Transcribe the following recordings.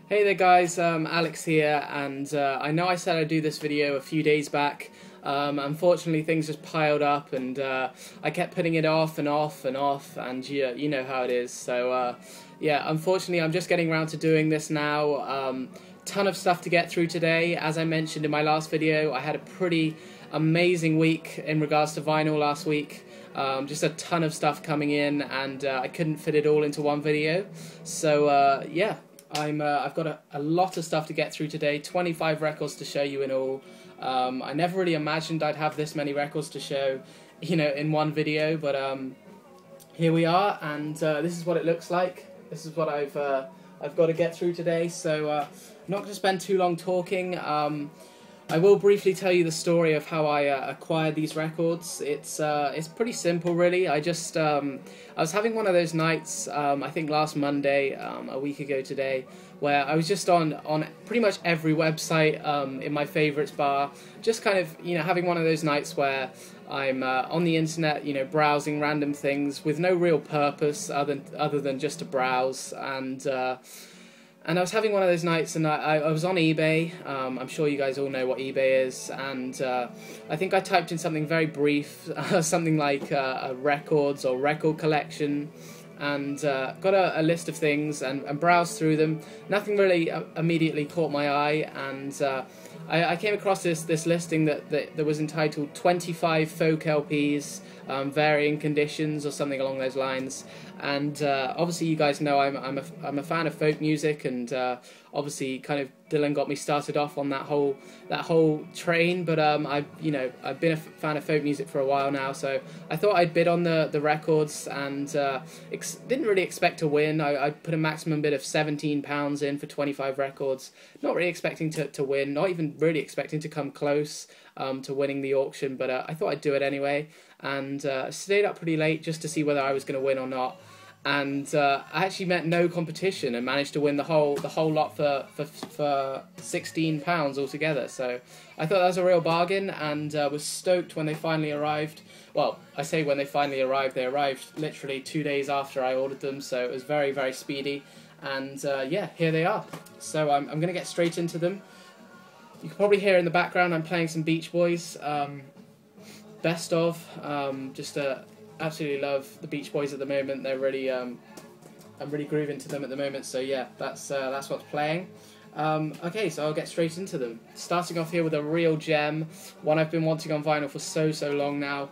Hey there guys, Alex here, and I know I said I'd do this video a few days back. Unfortunately things just piled up, and I kept putting it off and off and off, and you know how it is. So yeah, unfortunately I'm just getting around to doing this now. Ton of stuff to get through today. As I mentioned in my last video, I had a pretty amazing week in regards to vinyl last week. Just a ton of stuff coming in, and I couldn't fit it all into one video. So yeah. I've got a lot of stuff to get through today, 25 records to show you in all. I never really imagined I'd have this many records to show, you know, in one video, but here we are, and this is what it looks like. This is what I've got to get through today, so I'm not going to spend too long talking. I will briefly tell you the story of how I acquired these records. It's pretty simple, really. I was having one of those nights, I think last Monday, a week ago today, where I was just on pretty much every website in my favourites bar, just kind of, you know, having one of those nights where I'm on the internet, you know, browsing random things with no real purpose other than just to browse, and I was having one of those nights, and I was on eBay. I'm sure you guys all know what eBay is, and I think I typed in something very brief, something like records or record collection, and got a list of things and browsed through them. Nothing really immediately caught my eye, and I came across this listing that was entitled 25 folk LPs, varying conditions or something along those lines. And obviously you guys know I'm a fan of folk music, and obviously kind of Dylan got me started off on that whole train. But I've been a fan of folk music for a while now, so I thought I'd bid on the records, and didn't really expect to win. I put a maximum bid of £17 in for 25 records, not really expecting to win, not even really expecting to come close to winning the auction, but I thought I'd do it anyway, and stayed up pretty late just to see whether I was going to win or not. And I actually met no competition and managed to win the whole lot for £16 altogether. So I thought that was a real bargain, and was stoked when they finally arrived. Well, I say when they finally arrived, they arrived literally 2 days after I ordered them, so it was very, very speedy. And yeah, here they are. So I'm going to get straight into them. You can probably hear in the background I'm playing some Beach Boys. Best of. Absolutely love the Beach Boys at the moment. They're really, I'm really grooving to them at the moment. So yeah, that's what's playing. Okay, so I'll get straight into them. Starting off here with a real gem, one I've been wanting on vinyl for so long now.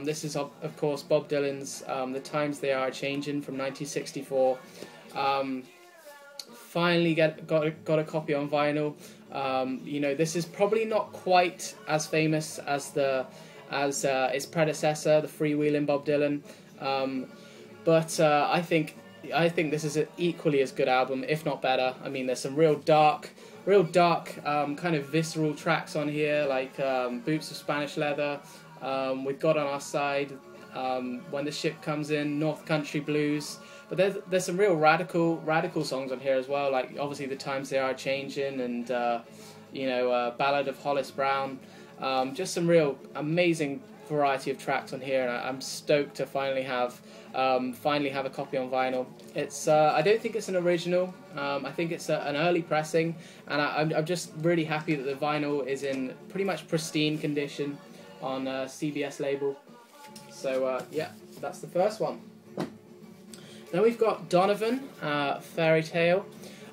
This is of course Bob Dylan's "The Times They Are Changing" from 1964. Finally got a copy on vinyl. You know, this is probably not quite as famous as its predecessor, the Freewheelin' Bob Dylan, but I think this is an equally as good album, if not better. I mean, there's some real dark, kind of visceral tracks on here, like Boots of Spanish Leather, with God on Our Side, When the Ship Comes In, North Country Blues. But there's some real radical songs on here as well, like obviously The Times They Are Changing, and Ballad of Hollis Brown. Just some real amazing variety of tracks on here, and I'm stoked to finally have a copy on vinyl. It's I don't think it's an original. I think it's an early pressing, and I'm just really happy that the vinyl is in pretty much pristine condition on CBS label. So yeah, that's the first one. Then we've got Donovan, Fairy Tale.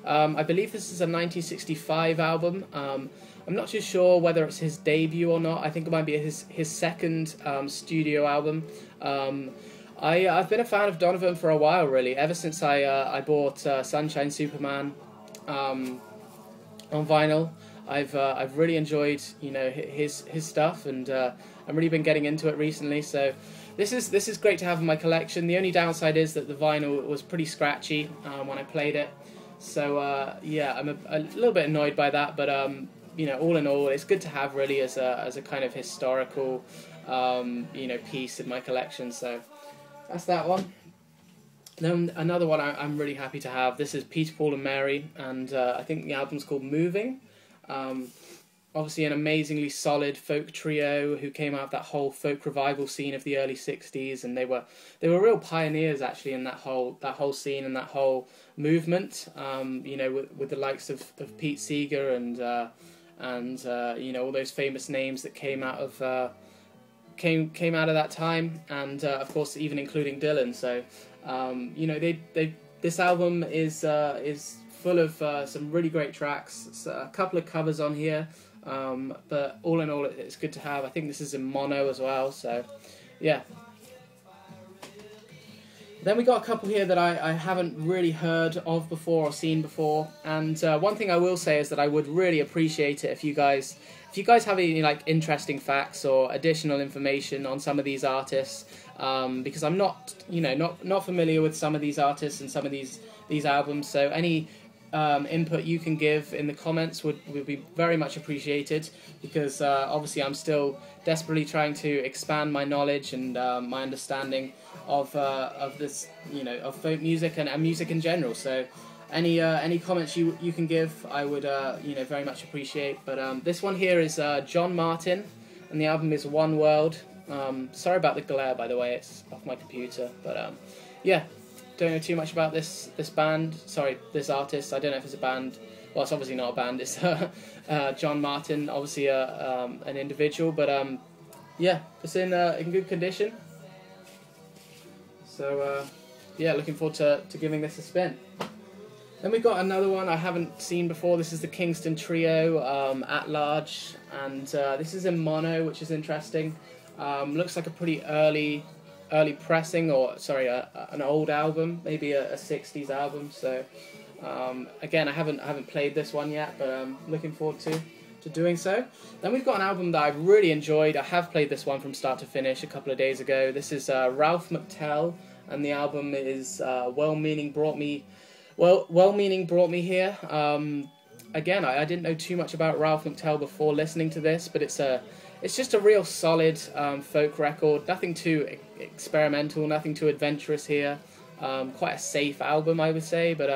I believe this is a 1965 album. I'm not too sure whether it's his debut or not. I think it might be his second studio album. I've been a fan of Donovan for a while, really, ever since I bought Sunshine Superman on vinyl. I've really enjoyed, you know, his stuff, and I've really been getting into it recently. So this is great to have in my collection. The only downside is that the vinyl was pretty scratchy when I played it. So yeah, I'm a little bit annoyed by that, but you know, all in all, it's good to have really as a kind of historical piece in my collection. So that's that one. Then another one I'm really happy to have. This is Peter, Paul and Mary, and I think the album's called Moving. obviously an amazingly solid folk trio who came out of that whole folk revival scene of the early '60s, and they were real pioneers actually in that whole scene and that whole movement. You know, with the likes of Pete Seeger and you know, all those famous names that came out of came out of that time, and of course even including Dylan. So you know, this album is full of some really great tracks. So a couple of covers on here. But all in all, it's good to have. I think this is in mono as well, so yeah. Then we got a couple here that I haven't really heard of before or seen before, and one thing I will say is that I would really appreciate it if you guys have any like interesting facts or additional information on some of these artists, because I'm not, you know, not familiar with some of these artists and some of these albums, so any input you can give in the comments would be very much appreciated, because obviously I'm still desperately trying to expand my knowledge and my understanding of this, you know, of folk music and music in general. So any comments you can give, I would you know, very much appreciate. But this one here is John Martyn, and the album is One World. Sorry about the glare, by the way, it's off my computer. But yeah. Don't know too much about this band. Sorry, this artist. I don't know if it's a band. Well, it's obviously not a band. It's John Martyn, obviously an individual, but yeah, it's in good condition. So yeah, looking forward to giving this a spin. Then we've got another one I haven't seen before. This is the Kingston Trio, At Large, and this is in mono, which is interesting. Looks like a pretty early pressing, or sorry, an old album, maybe a '60s album. So again, I haven't played this one yet, but I'm looking forward to doing so. Then we've got an album that I've really enjoyed. I have played this one from start to finish a couple of days ago. This is Ralph McTell, and the album is Well Meaning Brought Me Here. Again, I didn't know too much about Ralph McTell before listening to this, but it's just a real solid folk record. Nothing too experimental, nothing too adventurous here. Quite a safe album, I would say, but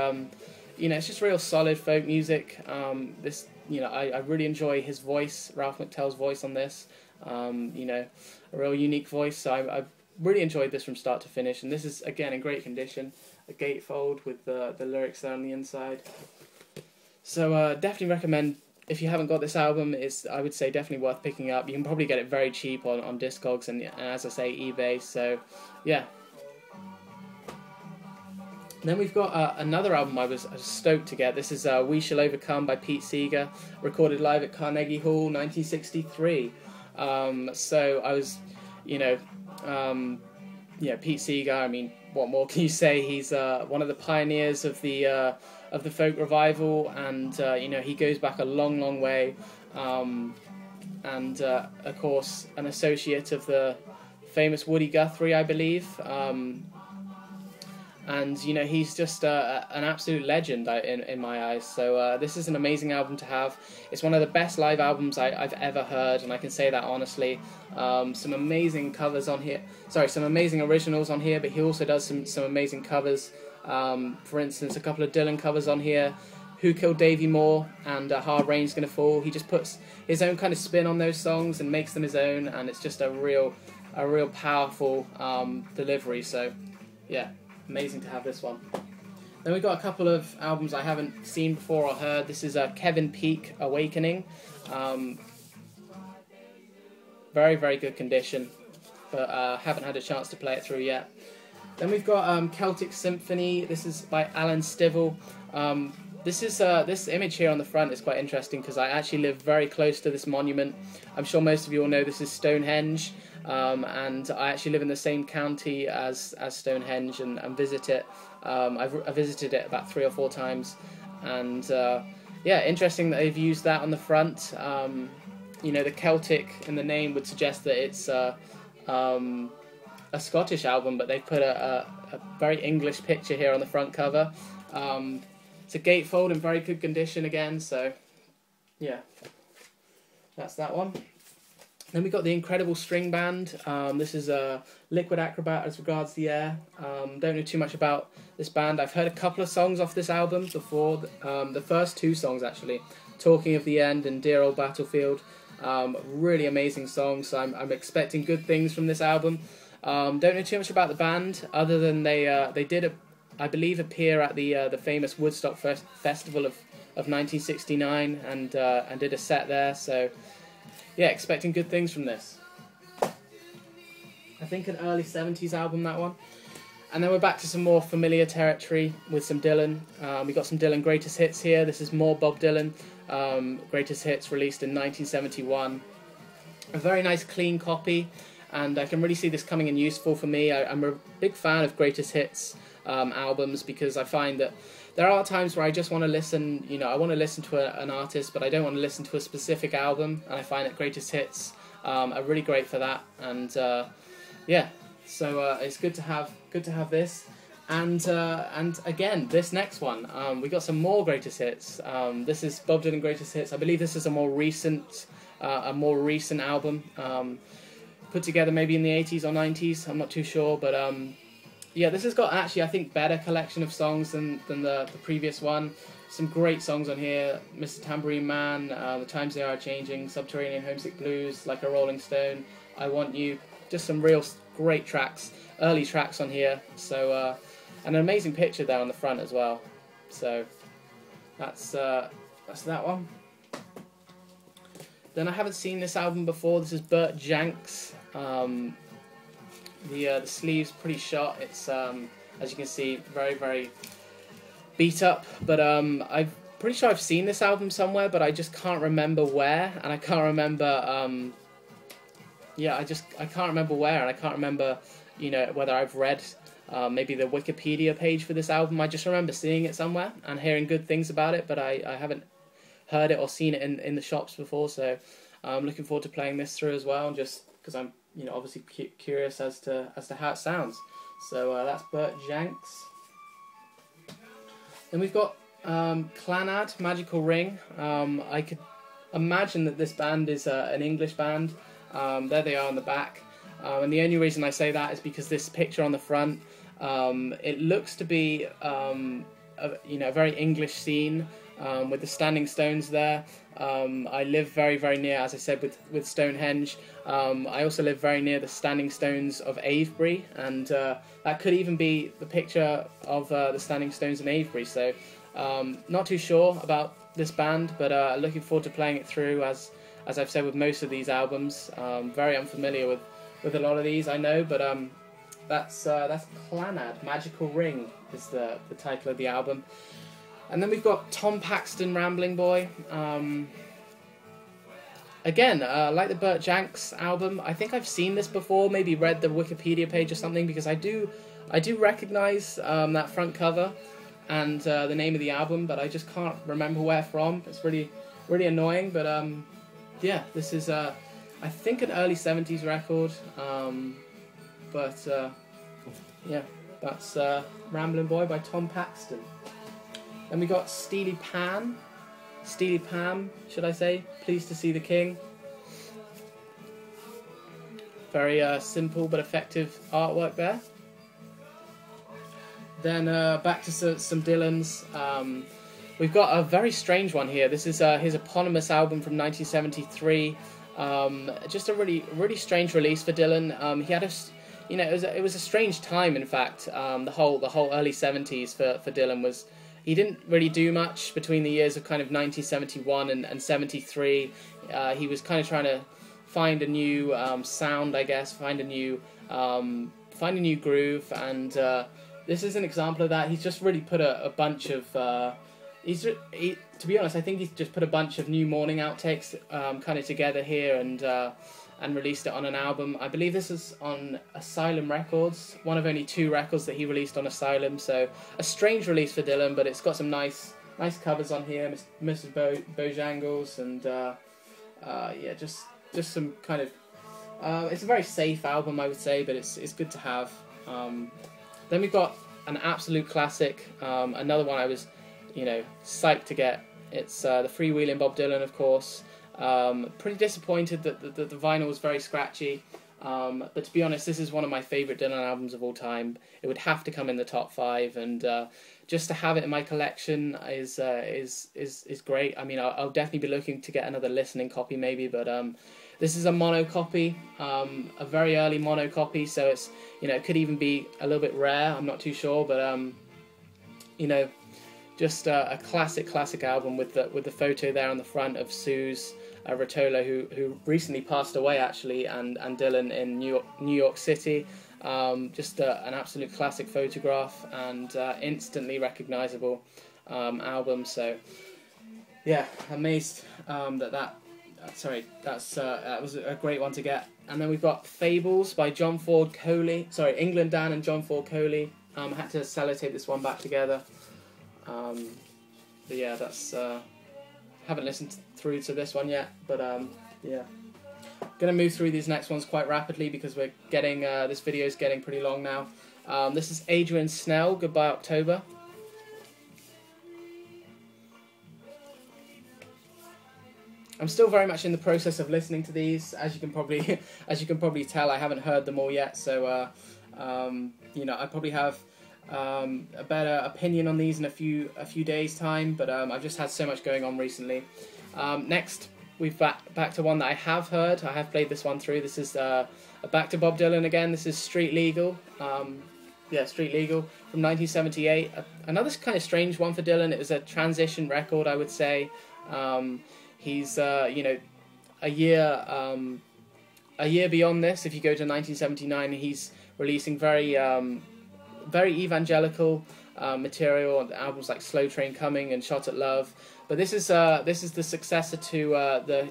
you know, it's just real solid folk music. This, you know, I really enjoy his voice, Ralph McTell's voice on this. You know, a real unique voice. So I really enjoyed this from start to finish, and this is again in great condition. A gatefold with the lyrics there on the inside. So definitely recommend. If you haven't got this album, it's, I would say, definitely worth picking up. You can probably get it very cheap on Discogs and as I say, eBay. So, yeah. Then we've got another album I was stoked to get. This is We Shall Overcome by Pete Seeger, recorded live at Carnegie Hall, 1963. So I was, you know, yeah, Pete Seeger. I mean, what more can you say? He's one of the pioneers of the folk revival, and you know, he goes back a long way, and of course an associate of the famous Woody Guthrie, I believe, and you know, he's just an absolute legend in my eyes. So this is an amazing album to have. It's one of the best live albums I've ever heard, and I can say that honestly. Some amazing covers on here, sorry, some amazing originals on here, but he also does some amazing covers. For instance, a couple of Dylan covers on here, Who Killed Davey Moore and Hard Rain's Gonna Fall. He just puts his own kind of spin on those songs and makes them his own, and it's just a real powerful delivery. So yeah, amazing to have this one. Then we've got a couple of albums I haven't seen before or heard. This is Kevin Peake, Awakening. Very good condition, but haven't had a chance to play it through yet. Then we've got Celtic Symphony. This is by Alan Stivell. This image here on the front is quite interesting because I actually live very close to this monument. I'm sure most of you all know this is Stonehenge, and I actually live in the same county as Stonehenge and visit it. I visited it about 3 or 4 times, and yeah, interesting that they've used that on the front. You know, the Celtic in the name would suggest that it's a Scottish album, but they've put a very English picture here on the front cover. It's a gatefold in very good condition again, so yeah, that's that one. Then we got the Incredible String Band. This is a Liquid Acrobat as regards the air. Don't know too much about this band. I've heard a couple of songs off this album before. The first 2 songs actually. Talking of the End and Dear Old Battlefield. Really amazing songs. So I'm expecting good things from this album. Don't know too much about the band, other than they did, I believe, appear at the famous Woodstock Festival of 1969 and did a set there. So yeah, expecting good things from this. I think an early 70s album, that one. And then we're back to some more familiar territory with some Dylan. We got some Dylan Greatest Hits here. This is more Bob Dylan. Greatest Hits released in 1971. A very nice clean copy, and I can really see this coming in useful for me. I'm a big fan of Greatest Hits albums, because I find that there are times where I just want to listen, I want to listen to an artist, but I don't want to listen to a specific album, and I find that Greatest Hits are really great for that. And yeah, so it's good to have this. And again, this next one, we got some more Greatest Hits. This is Bob Dylan Greatest Hits. I believe this is a more recent album, put together maybe in the 80s or 90s. I'm not too sure, but yeah, this has got actually, I think, better collection of songs than the previous one. Some great songs on here: Mr. Tambourine Man, The Times They Are Changing, Subterranean Homesick Blues, Like a Rolling Stone, I Want You. Just some real great tracks, early tracks on here. So and an amazing picture there on the front as well. So that's that one. Then I haven't seen this album before. This is Burt Jansch. The sleeve's pretty shot. It's as you can see, very, very beat up. But I'm pretty sure I've seen this album somewhere, but I just can't remember where, and I can't remember. Yeah, I can't remember where, and I can't remember, whether I've read maybe the Wikipedia page for this album. I just remember seeing it somewhere and hearing good things about it, but I haven't heard it or seen it in the shops before. So I'm looking forward to playing this through as well, and just because I'm obviously curious as to how it sounds. So that's Burt Jansch. Then we've got Clannad, Magical Ring. I could imagine that this band is an English band. There they are on the back. And the only reason I say that is because this picture on the front, it looks to be a very English scene, with the standing stones there. I live very, very near, as I said, with Stonehenge. I also live very near the standing stones of Avebury, and that could even be the picture of the standing stones in Avebury. So not too sure about this band, but looking forward to playing it through, as I've said with most of these albums. Very unfamiliar with a lot of these, I know, but that's Clannad, Magical Ring is the title of the album. And then we've got Tom Paxton, Rambling Boy. Again, like the Burt Jansch album, I think I've seen this before, maybe read the Wikipedia page or something, because I do recognise that front cover and the name of the album, but I just can't remember where from. It's really, really annoying, but yeah, this is I think an early 70s record, but yeah, that's Rambling Boy by Tom Paxton. Then we got Steely Pam, should I say, Pleased to See the King. Very simple but effective artwork there. Then back to some Dylan's. We've got a very strange one here. This is his eponymous album from 1973. Just a really, really strange release for Dylan. He had it was a strange time. In fact, the whole early 70s for Dylan was. He didn't really do much between the years of kind of 1971 and 73. He was kind of trying to find a new sound, I guess, find a new groove, and this is an example of that. He's just really put a bunch of to be honest, I think he's just put a bunch of new morning outtakes kind of together here and released it on an album. I believe this is on Asylum Records, one of only 2 records that he released on Asylum. So a strange release for Dylan, but it's got some nice covers on here, Mrs. Bojangles, and yeah, just some kind of. It's a very safe album, I would say, but it's good to have. Then we've got an absolute classic, another one I was, psyched to get. It's the Freewheeling Bob Dylan, of course. Pretty disappointed that the vinyl was very scratchy. But to be honest, this is one of my favourite Dylan albums of all time. It would have to come in the top 5, and just to have it in my collection is great. I mean, I'll definitely be looking to get another listening copy maybe, but this is a mono copy, a very early mono copy, so it's, you know, it could even be a little bit rare. I'm not too sure, but you know, just a classic album with the photo there on the front of Suze Rotolo, who recently passed away actually, and Dylan in New York City. Just an absolute classic photograph, and instantly recognizable album. So yeah, amazed that was a great one to get. And then we've got Fables by John Ford Coley. Sorry, England Dan and John Ford Coley. I had to sellotape this one back together. But yeah, that's haven't listened through to this one yet, but yeah, gonna move through these next ones quite rapidly because we're getting this video is getting pretty long now. This is Adrian Snell, Goodbye October. I'm still very much in the process of listening to these. As you can probably tell, I haven't heard them all yet. So you know, I probably have a better opinion on these in a few days' time. But I've just had so much going on recently. Next, we've back to one that I have heard. I have played this one through. This is back to Bob Dylan again. This is Street Legal. Yeah, Street Legal from 1978. Another kind of strange one for Dylan. It was a transition record, I would say. He's you know, a year beyond this. If you go to 1979, he's releasing very evangelical material on albums like Slow Train Coming and Shot at Love. But this is the successor to the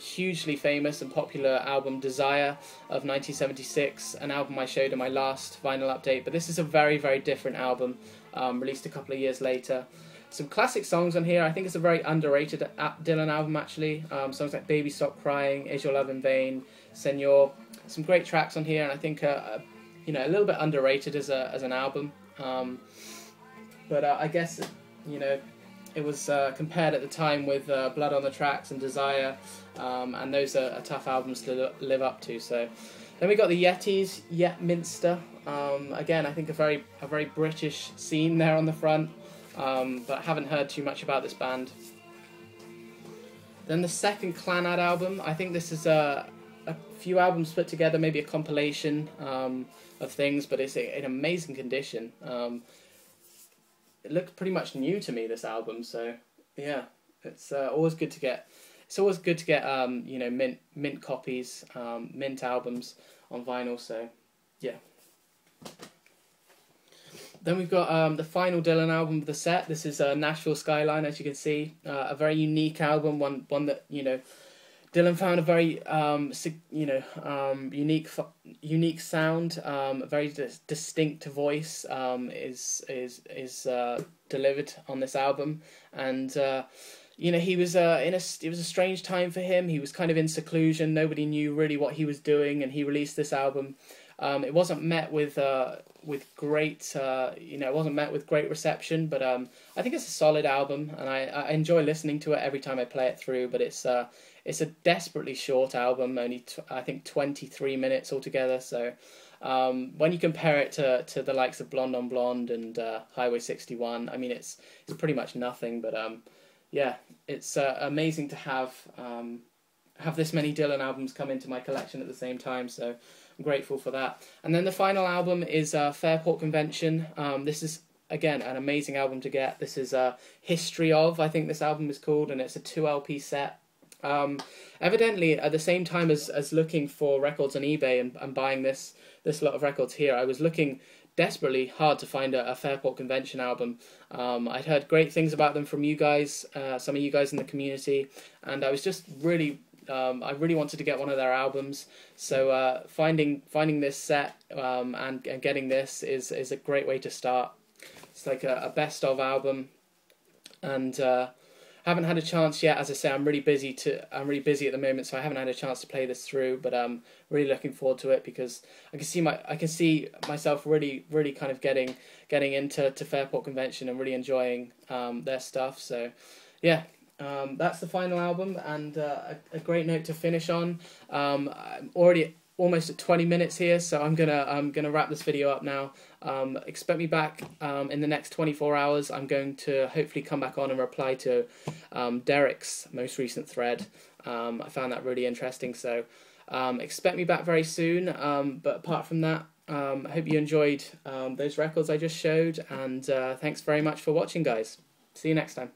hugely famous and popular album Desire of 1976, an album I showed in my last vinyl update. But this is a very, very different album, released a couple of years later. Some classic songs on here. I think it's a very underrated Dylan album, actually. Songs like Baby Stop Crying, Is Your Love in Vain, Senor. Some great tracks on here, and I think you know, a little bit underrated as an album. But I guess, you know, it was compared at the time with Blood on the Tracks and Desire, and those are tough albums to live up to. So then we got the Yetis, Yetminster. Again, I think a very British scene there on the front. But I haven't heard too much about this band. Then the second Clannad album, I think this is a few albums put together, maybe a compilation of things, but it's in amazing condition. It looks pretty much new to me, this album, so yeah, it's always good to get. It's always good to get you know, mint copies, mint albums on vinyl. So yeah. Then we've got the final Dylan album of the set. This is Nashville Skyline, as you can see. A very unique album, one that, you know, Dylan found a very you know, unique sound, a very distinct voice is delivered on this album, and you know, he was it was a strange time for him. He was kind of in seclusion. Nobody knew really what he was doing, and he released this album. It wasn't met with great you know, it wasn't met with great reception, but I think it's a solid album, and I enjoy listening to it every time I play it through. But it's a desperately short album, only I think 23 minutes altogether. So when you compare it to the likes of Blonde on Blonde and Highway 61, I mean, it's pretty much nothing. But yeah, it's amazing to have this many Dylan albums come into my collection at the same time. So I'm grateful for that. And then the final album is Fairport Convention. This is, again, an amazing album to get. This is History Of, I think this album is called, and it's a 2 LP set. Evidently, at the same time as looking for records on eBay and buying this lot of records here, I was looking desperately hard to find a Fairport Convention album. I'd heard great things about them from you guys, some of you guys in the community, and I was just really... I really wanted to get one of their albums, so finding this set and getting this is a great way to start. It's like a best of album, and haven't had a chance yet. As I say, I'm really busy at the moment, so I haven't had a chance to play this through. But I'm really looking forward to it because I can see myself really kind of getting into Fairport Convention and really enjoying their stuff. So yeah. That's the final album, and a great note to finish on. I'm already almost at 20 minutes here, so I'm gonna wrap this video up now. Expect me back in the next 24 hours. I'm going to hopefully come back on and reply to Derek's most recent thread. I found that really interesting, so expect me back very soon. But apart from that, I hope you enjoyed those records I just showed, and thanks very much for watching, guys. See you next time.